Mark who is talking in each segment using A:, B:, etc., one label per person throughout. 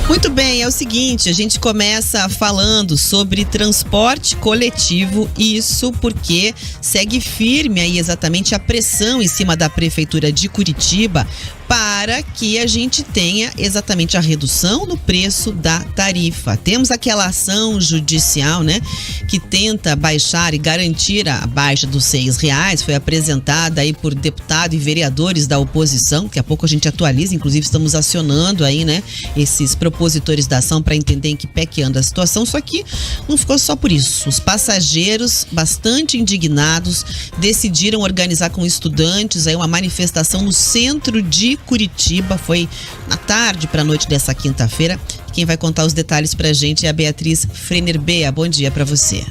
A: Muito bem, é o seguinte, a gente começa falando sobre transporte coletivo, isso porque segue firme aí exatamente a pressão em cima da Prefeitura de Curitiba para que a gente tenha exatamente a redução no preço da tarifa. Temos aquela ação judicial, né, que tenta baixar e garantir a baixa dos R$6, foi apresentada aí por deputado e vereadores da oposição, daqui a pouco a gente atualiza, inclusive estamos acionando aí, né, esses propositores da ação para entender em que pé que anda a situação, só que não ficou só por isso. Os passageiros, bastante indignados, decidiram organizar com estudantes aí uma manifestação no centro de Curitiba, foi na tarde para a noite dessa quinta-feira. Quem vai contar os detalhes pra gente é a Beatriz Frener-Bea. Bom dia para você.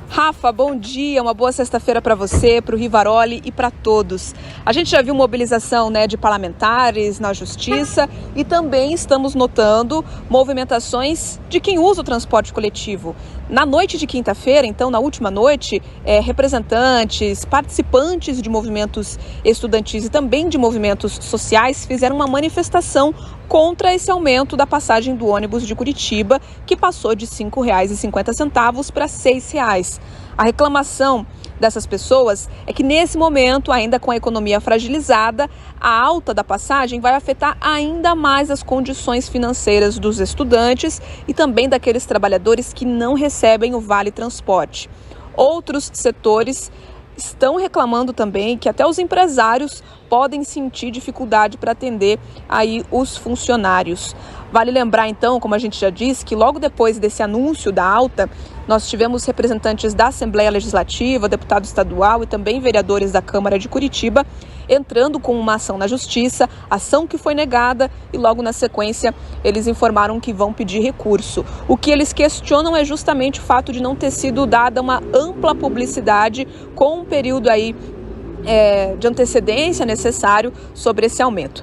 B: Rafa, bom dia, uma boa sexta-feira para você, para o Rivaroli e para todos. A gente já viu mobilização, né, de parlamentares na justiça e também estamos notando movimentações de quem usa o transporte coletivo. Na noite de quinta-feira, então, na última noite, representantes, participantes de movimentos estudantis e também de movimentos sociais fizeram uma manifestação contra esse aumento da passagem do ônibus de Curitiba, que passou de R$ 5,50 para R$ 6. A reclamação dessas pessoas é que nesse momento, ainda com a economia fragilizada, a alta da passagem vai afetar ainda mais as condições financeiras dos estudantes e também daqueles trabalhadores que não recebem o Vale Transporte. Outros setores estão reclamando também que até os empresários podem sentir dificuldade para atender aí os funcionários. Vale lembrar então, como a gente já disse, que logo depois desse anúncio da alta, nós tivemos representantes da Assembleia Legislativa, deputado estadual e também vereadores da Câmara de Curitiba entrando com uma ação na Justiça, ação que foi negada e logo na sequência eles informaram que vão pedir recurso. O que eles questionam é justamente o fato de não ter sido dada uma ampla publicidade com um período aí de antecedência necessário sobre esse aumento.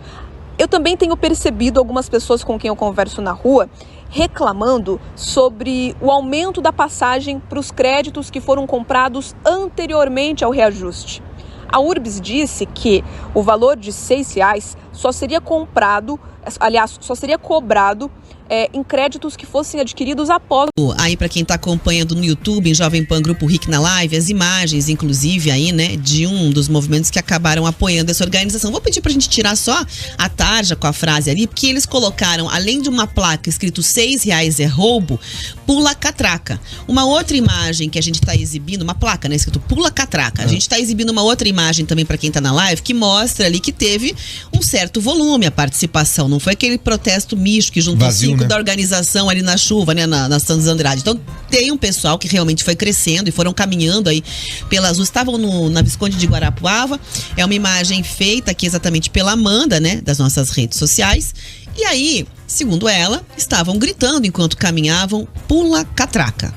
B: Eu também tenho percebido algumas pessoas com quem eu converso na rua reclamando sobre o aumento da passagem para os créditos que foram comprados anteriormente ao reajuste. A URBS disse que o valor de R$ 6 só seria cobrado em créditos que fossem adquiridos após.
A: Aí para quem está acompanhando no YouTube, em Jovem Pan Grupo RIC na Live, as imagens, inclusive aí, né, de um dos movimentos que acabaram apoiando essa organização. Vou pedir pra gente tirar só a tarja com a frase ali, porque eles colocaram, além de uma placa escrito R$6 é roubo, pula catraca. Uma outra imagem que a gente está exibindo, uma placa, né, escrito pula catraca. A gente está exibindo uma outra imagem também para quem está na live, que mostra ali que teve um certo volume a participação, não foi aquele protesto misto que juntou vazio, 5 da organização ali na chuva, né, na Santos Andrade. Então tem um pessoal que realmente foi crescendo e foram caminhando aí pelas ruas, estavam na Visconde de Guarapuava. É uma imagem feita aqui exatamente pela Amanda, né, das nossas redes sociais. E aí, segundo ela, estavam gritando enquanto caminhavam, pula catraca.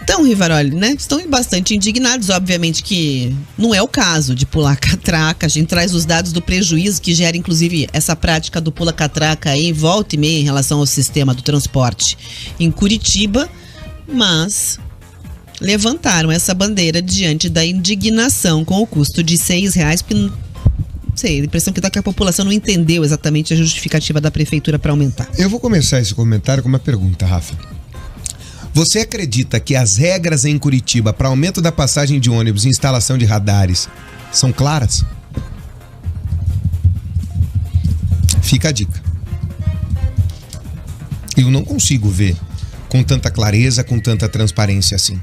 A: Então, Rivaroli, né, estão bastante indignados, obviamente que não é o caso de pular catraca. A gente traz os dados do prejuízo que gera, inclusive, essa prática do pula catraca aí, volta e meia em relação ao sistema do transporte em Curitiba, mas levantaram essa bandeira diante da indignação com o custo de R$6, porque não sei, a impressão que a população não entendeu exatamente a justificativa da prefeitura para aumentar.
C: Eu vou começar esse comentário com uma pergunta, Rafa. Você acredita que as regras em Curitiba para aumento da passagem de ônibus e instalação de radares são claras? Fica a dica. Eu não consigo ver com tanta clareza, com tanta transparência assim.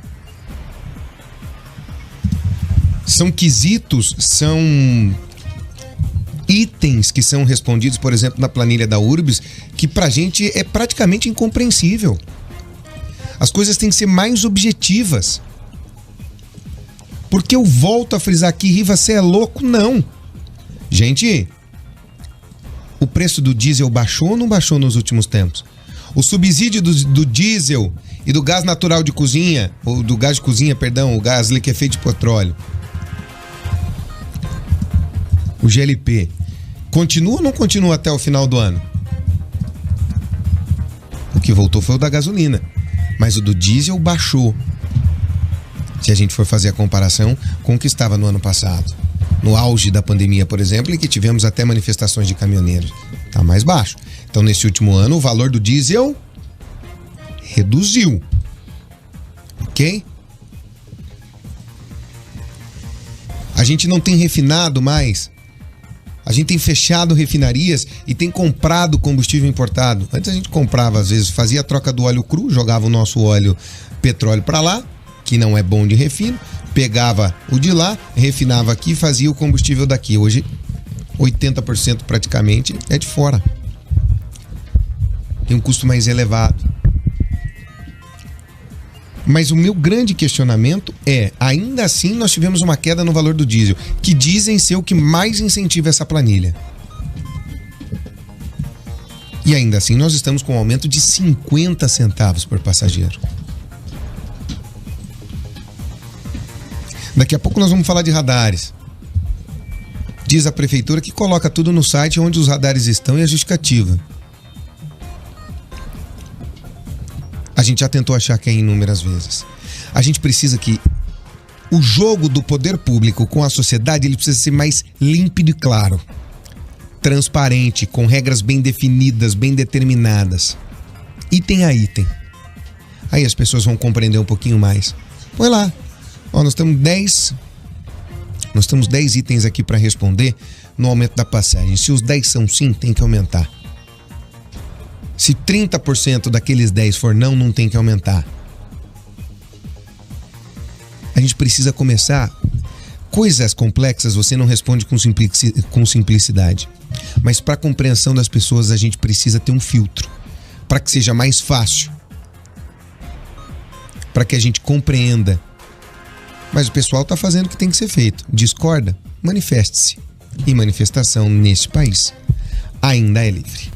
C: São quesitos, são itens que são respondidos, por exemplo, na planilha da URBS, que pra gente é praticamente incompreensível. As coisas têm que ser mais objetivas. Porque eu volto a frisar aqui, Riva, você é louco? Não. Gente, o preço do diesel baixou ou não baixou nos últimos tempos? O subsídio do diesel e do gás natural de cozinha, ou do gás de cozinha, perdão, o gás liquefeito de petróleo, o GLP, continua ou não continua até o final do ano? O que voltou foi o da gasolina. Mas o do diesel baixou, se a gente for fazer a comparação com o que estava no ano passado. No auge da pandemia, por exemplo, em que tivemos até manifestações de caminhoneiros. Tá mais baixo. Então, nesse último ano, o valor do diesel reduziu. Ok? A gente não tem refinado mais. A gente tem fechado refinarias e tem comprado combustível importado. Antes a gente comprava, às vezes, fazia a troca do óleo cru, jogava o nosso óleo petróleo para lá, que não é bom de refino, pegava o de lá, refinava aqui e fazia o combustível daqui. Hoje, 80% praticamente é de fora. Tem um custo mais elevado. Mas o meu grande questionamento é, ainda assim nós tivemos uma queda no valor do diesel, que dizem ser o que mais incentiva essa planilha. E ainda assim nós estamos com um aumento de 50 centavos por passageiro. Daqui a pouco nós vamos falar de radares. Diz a prefeitura que coloca tudo no site onde os radares estão e a justificativa. A gente já tentou achar que é inúmeras vezes. A gente precisa que o jogo do poder público com a sociedade, ele precisa ser mais límpido e claro. Transparente, com regras bem definidas, bem determinadas. Item a item. Aí as pessoas vão compreender um pouquinho mais. Põe lá. Ó, nós temos 10 itens aqui para responder no aumento da passagem. Se os 10 são sim, tem que aumentar. Se 30% daqueles 10 for não, não tem que aumentar. A gente precisa começar. Coisas complexas você não responde com simplicidade. Mas para a compreensão das pessoas a gente precisa ter um filtro. Para que seja mais fácil. Para que a gente compreenda. Mas o pessoal está fazendo o que tem que ser feito. Discorda? Manifeste-se. E manifestação neste país ainda é livre.